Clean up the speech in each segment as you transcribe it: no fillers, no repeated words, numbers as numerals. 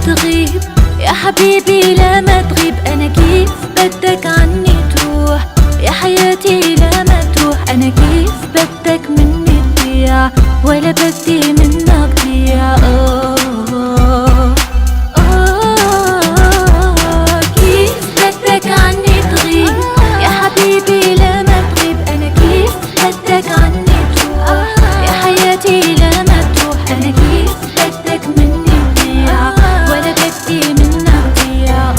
تغيب يا حبيبي لا ما تغيب. أنا كيف بدك عني تروح يا حياتي لا ما تروح. أنا كيف بدك مني تضيع ولا بدي منك ضيع. كيف بدك عني تغيب يا حبيبي لا ما تغيب. أنا كيف بدك عني تروح يا حياتي لا ما تروح. أنا كيف بدك مني تضيع ولا بدي منك ضيع.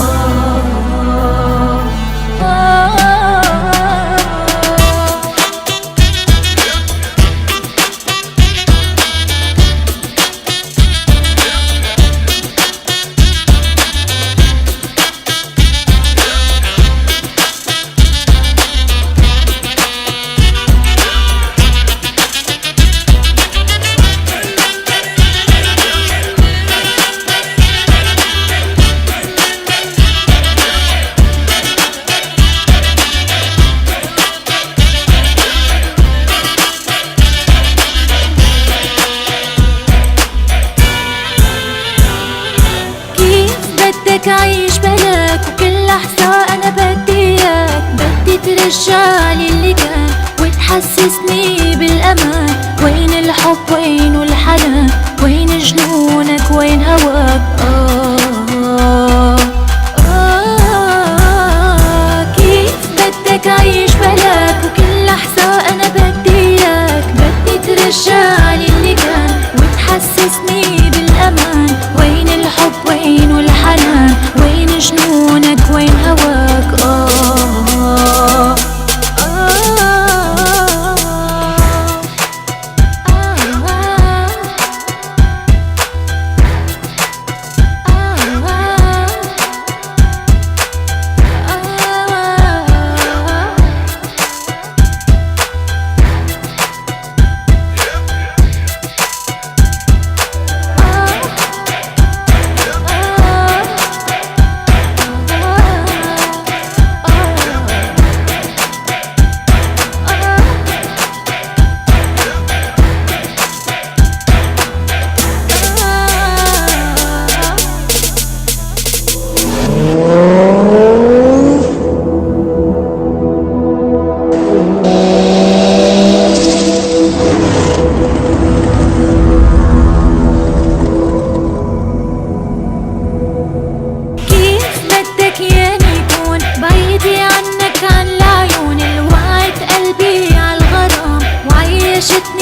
بدك أعيش بلاك وكل لحظة أنا بدي إياك. بدي ترجعلي اللي كان وتحسسني بالأمان. وين الحب وين الحنان وين جنونك وين هواك. كيف بدك أعيش بلاك وكل لحظة أنا بدي إياك. بدي ترجعلي اللي كان وتحسسني بالأمان. وين الحب وين الحنان وين جنونك وين هواك. بعيدي عنك عن العيون اللي وقعت قلبي عالغرام وعيشتني